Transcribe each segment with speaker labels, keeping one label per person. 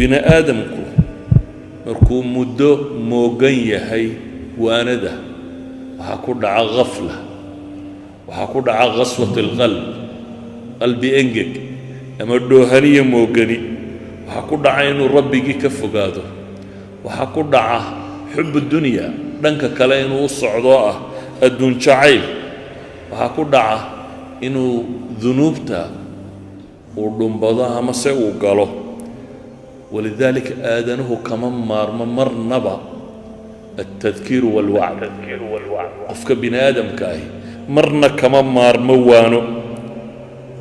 Speaker 1: bini aadamku markuu muddo moogan yahay waanada waxaa ku dhaca ghafla waxaa ku dhaca qaswat alqalb qalbi engeg ama dhoohaniya moogani waxaa ku dhaca inuu rabbigii ka fogaado waxaa ku dhaca xubbu dunya dhanka kale inuu u socdo ah adduun jacayl waxaa ku dhaca inuu dunuubta uu dhumbado ama se uu galo walidaalika aadanuhu kama maarmo marnaba التذكير والوعد قفك بني آدم كاي مرنا كما مار موانو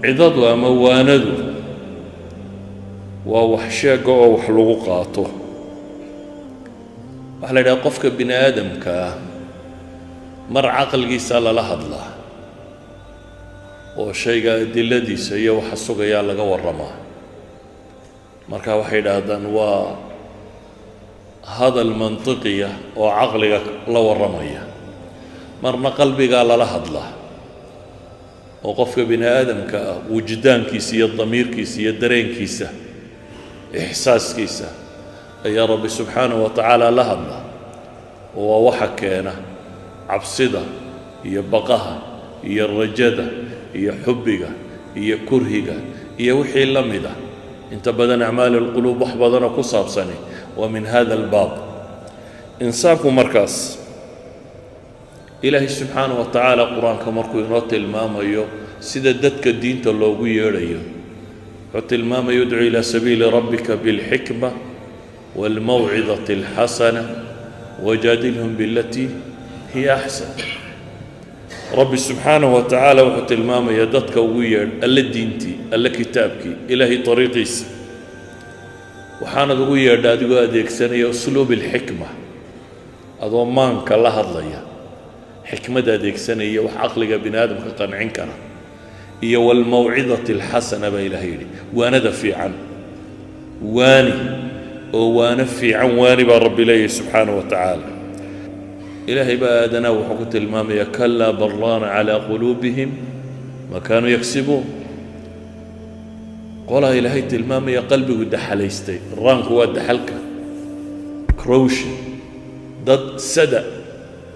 Speaker 1: عضد ومواندو ووحشاق وحلوقاته وحلا إذا قفك بني آدم كا مر عقل قيسال لهد الله وشيء دلدي سيا وحسوق يا لغا ورما مركا وحيد هذا هذا المنطقية وعقلك لو الرمية مرنا قلبي قال لها الله وقفك بني آدم كوجدان كيسية الضمير كيسية الدرين كيسة إحساس كيسة يا رب سبحانه وتعالى لها الله ووحكينا عبصدة هي بقها هي الرجدة هي حبك هي كرهك هي وحي اللمدة انت بدن أعمال القلوب وحبضنا كصاب سني ومن هذا الباب إنساكم مركز إلهي سبحانه وتعالى قرآن كمركو ينوت الماما يو سيددتك الدين تلوغي يريو حتى الماما يدعو إلى سبيل ربك بالحكمة والموعظة الحسنة وجادلهم بالتي هي أحسن رب سبحانه وتعالى وحتى الماما يدتك وير ألا دينتي ألا كتابك إلهي طريقيس وحانا دغو يردها دغو أديكسانية أسلوب الحكمة أضمانك الله هضليا حكمة أديكسانية وحقلق بنادم كقنعين كنا هي والموعظة الحسنة بإلهيري وانا دفي عن وانا في عن واني برب إليه سبحانه وتعالى إلهي بادنا وحكت المامية كلا بران على قلوبهم ما كانوا يكسبون قولها إلهي تلمامي يا قلبي ود حليستي الرانك هو دحلك كروش ضد سدى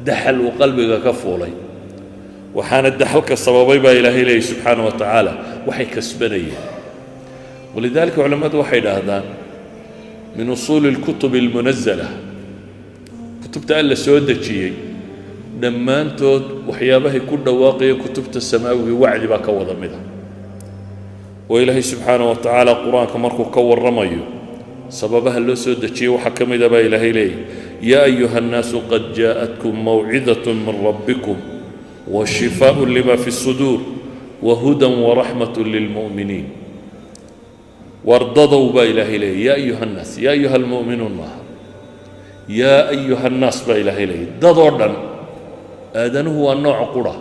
Speaker 1: دحل وقلبك كفولي وحان الدحلك الصبابي با إلهي لي سبحانه وتعالى وحي كسبني ولذلك علماء وحي هذا من أصول الكتب المنزلة كتب تألا سودة شيء لما أنتو وحيابه كل واقع كتب السماوي وعد باك وضمدها وإلهي سبحانه وتعالى قرآن كمركو كور رميو سببها اللسود شيء وحكم دبا إلهي لي يا أيها الناس قد جاءتكم موعظة من ربكم وشفاء لما في الصدور وهدى ورحمة للمؤمنين وارضضوا با إلهي لي يا أيها الناس يا أيها المؤمنون ما يا أيها الناس با إلهي لي ضضوردن آدنه هو النوع قرى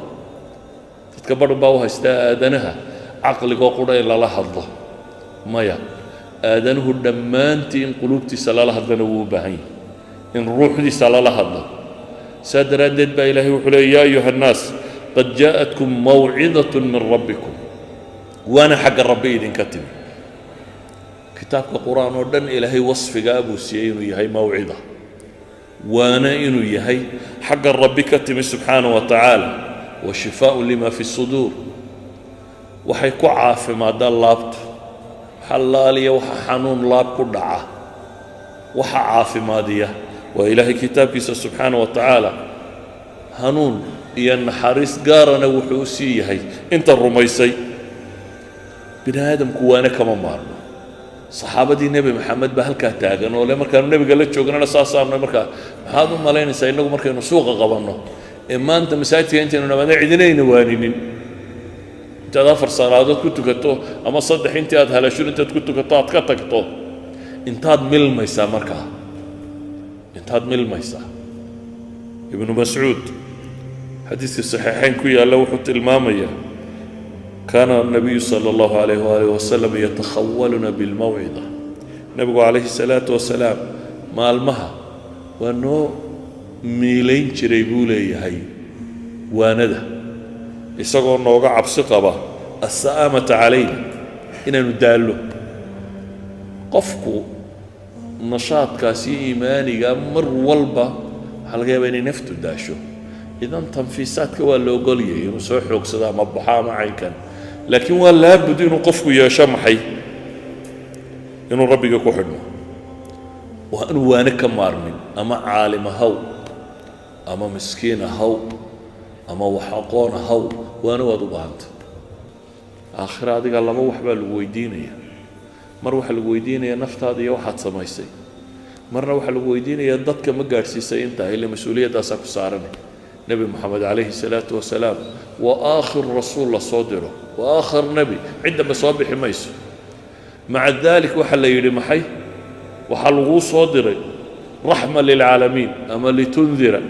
Speaker 1: تتكبر باوها استا آدنها عقلك وقرأ إلا الله الله مايا آدنه الدمانتي إن قلوبتي سلا الله الله نوبهين إن روحي سلا الله الله سادر أدد بإلهي وحلي يا أيها الناس قد جاءتكم موعظة من ربكم وأنا حق ربي إذن كتب كتابك قرآن ودن إلهي وصف أبو سيئين يهي موعظة وأنا إنو يهي حق ربي كتب سبحانه وتعالى وشفاء لما في الصدور waxay ku caafimaadaan laabtu xalaaliya waxa xanuun laab ku dhaca waxa caafimaadiya waa ilaahay kitaabkiisa subxaanahu wa tacaala hanuun iyo naxariis gaarana wuxuu sii yahay inta rumaysay bini aadamku waana kama maarmo saxaabadii nebi maxamed baa halkaa taagan oo le markaanu nebiga la joognana saasaanu markaa maxaad u malaynaysaa innagu markaynu suuqa qabanno ee maanta masaajidka intaynu nabadna cidinayna waaninin intaad 4 salaadood ku tukato ama 3 intii aad haleesho intaad ku tukato aad ka tagto intaad milmaysaa markaa intaad milmaysaa ibn mas'ud xadiiska saxiixayn ku yaala wuxuu tilmaamayaa كان النبي صلى الله عليه وآله وسلم يتخولنا بالموعظة نبي عليه الصلاة والسلام مع المها وأنه ميلين شريبولي هاي وانده isagoo nooga cabsi qaba as-saamata calayna inaanu daallo qofku nashaadkaasi iimaaniga mar walba waxaa laga yaabaa inay naftu daasho idan tanfiisaadka waa la ogolyahay inuu soo xoogsado ama baxo ama caynkan laakiin waa laabud inuu qofku yeesho maxay inuu rabbiga ku xidhmo waa inuu waane ka maarmin ama caalim ahaw ama miskiin ahaw ama wax aqoon ahaw waana waad u baahanta aakhira adiga laba wax baa lagu weydiinaya mar waxaa lagu weydiinaya naftaada iyo waxaad samaysay marna waxaa lagu weydiinaya dadka ma gaadhsiisay intaa ila mas-uuliyadaasaa ku saaranay nebi moxamed calayhi salaatu wasalaam waa aakhir rasuul la soo diro waa aakhir nebi ciddaba soo bixi mayso maca daalik waxaa la yidhi maxay waxaa laguu soo diray raxma lilcaalamiin ama litundira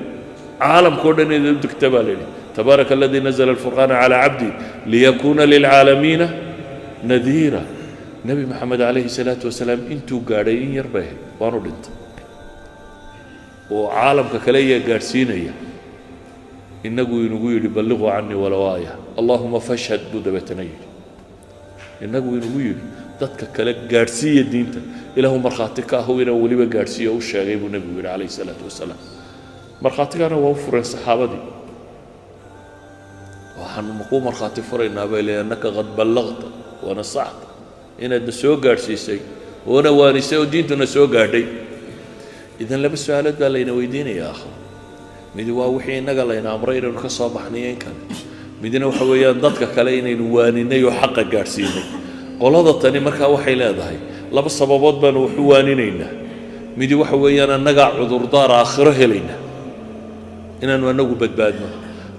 Speaker 1: caalamkao dhan inaad u digta baa la yidhi tabaaraka aladii nazla alfurqaana calaa cabdi liyakuuna lilcaalamiina nadiira nebi moxamed calayhi salaatu wasalaam intuu gaadhay in yar bay ahayd waanu dhintay oo caalamka kale ayaa gaadhsiinaya inagu inugu yidhi balliquu canii walow aaya allahuma fashhad buu dabeetana yidhi inagu inugu yidhi dadka kale gaadhsiiya diinta ilaahu markhaati ka ahu inaan weliba gaadhsiiyo u sheegay buu nebigu yidhi calayhi salaatu wasalaam markhaatigana waa u fureen saxaabadii waxaanu makuu markhaati furaynaa bay leeyahay annaka qad ballaqta wanasaxta inaadna soo gaadhsiisay oona waanisay oo diintuna soo gaadhay idan laba su-aalood baa layna weydiinaya aakhir midi waa wixii innaga layna amray inaynu ka soo baxnayo in kale midna waxa weeyaan dadka kale inaynu waaninay oo xaqa gaadhsiinay qolada tani markaa waxay leedahay laba sababood baanu wax u waaninaynaa midi waxa weeyaan annagaa cudurdaar aakhiro helayna inaanu annagu badbaadno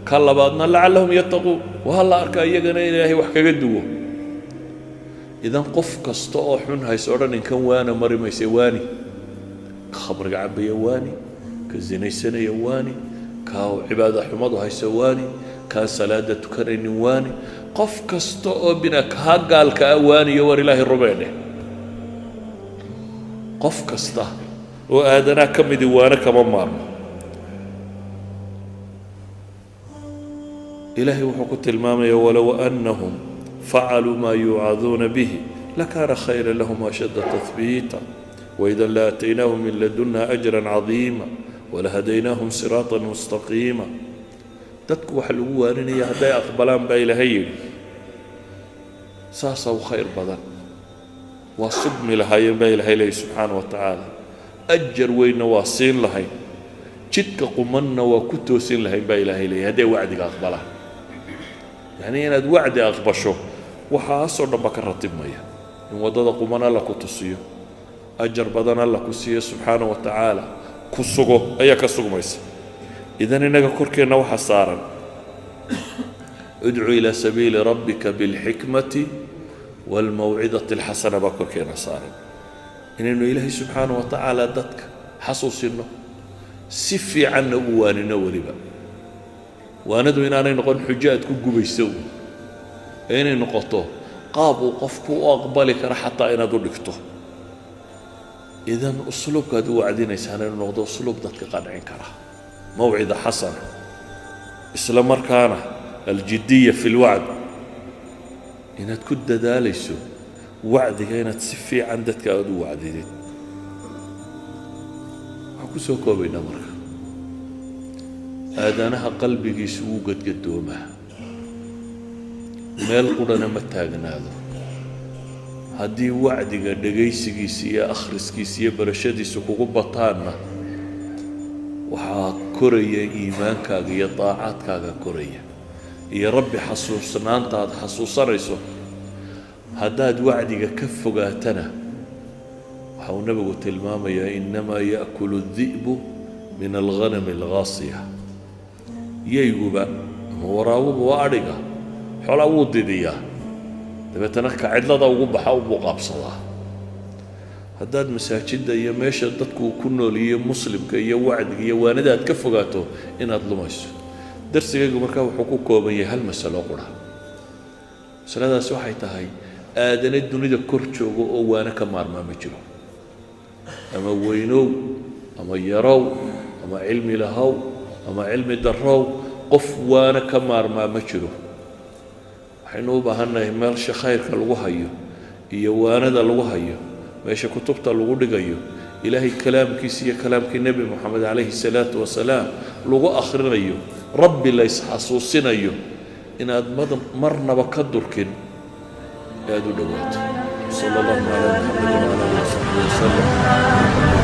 Speaker 1: ka labaadna lacallahum yattaquun waa la arkaa iyagana ilaahay wax kaga duwo idan qof kasta oo xun hayso odhan inkan waana mari mayse waani ka khamriga cabaya waani ka zinaysanaya waani ka cibaada xumadu hayso waani kaan salaada tukanaynin waani qof kasta oo bina kaa gaalka ah waaniyo war ilaahay rumeedhe qof kasta oo aadanaa ka midi waana kama maarmo ilaahay wuxuu ku tilmaamaya walow annahum facaluu maa yuucaduuna bihi lakaana khayran lahum ashadda tathbiita وإذا لآتيناهم من لدنا أجرا عظيما ولهديناهم صراطا مستقيما dadku waxa lagu waaninaya hadday aqbalaan baa ilaahay yidhi saasaa u khayr badan waa sugmi lahaayeen baa ilaahay leeyahy subxaana wa tacaala ajar weynna waa siin lahayn jidka qumanna waa ku toosin lahayn baa ilaahay leeyahy hadday wacdiga aqbalaan yacni inaad wacdi aqbasho waxaasoo dhan ba ka ratibmaya in waddada quman alla ku tusiyo ajar badan alla ku siiyo subxaana wa tacaala ku sugo ayaa ka sugmaysa idan inaga korkeenna waxa saaran udcu ilaa sabiili rabbika bilxikmati waalmawcidati alxasana baa korkeenna saaran inaynu ilaahay subxaana wa tacaala dadka xasuusinno si fiicanna u waanino weliba waanadu inaanay noqon xujo aad ku gubayso ee inay noqoto qaab uu qofku u aqbali kara xataa inaad u dhigto idan usluubkaad u wacdinaysaana inuu noqdo usluub dadka qancin kara موعظة حسنة إسلام مركانة الجدية في الوعد إن تكد داليسو وعدك إن تسفي عندك أدو وعدي أكو سوكو بينا مركا آدانها قلبك يسوقت قدومها ميل قرنا متاقنا هذا هدي وعدك دقيسكي سيا أخرسكي سيا برشدي سوكو بطانا waxaa koraya iimaankaaga iyo daacaadkaaga koraya iyo rabbi xasuusnaantaad xasuusanayso haddaad wacdiga ka fogaatana waxa uu nabigu tilmaamayaa innamaa ya'kulu الdi'bu min alghanami alghaasiya yayguba ama waraabuba waa adhiga xoolaa wuu didiyaa dabeetana ka cidlada ugu baxa u buuqaabsadaa haddaad masaajidda iyo meesha dadku ku nooliyo muslimka iyo wacdiga iyo waanida aad ka fogaato inaad lumayso darsigaygu markaa wuxuu ku kooban yahay hal masalo qura masaladaasi waxay tahay aadana dunida kor joogo oo waana ka maarmaa ma jiro ama weynow ama yarow ama cilmi lahow ama cilmi darrow qof waana ka maarmaa ma jiro waxaynu u baahannahay meelsha khayrka lagu hayo iyo waanada lagu hayo meesha kutubta lagu dhigayo إلهي كلام كيسي كلام كالنبي محمد عليه الصلاة والسلام لغو آخرين أيو ربي لا يسحسوسين أيو إن أدمد مرنا بكدركن يا دو دوات صلى الله على محمد وعلى آله وصحبه وسلم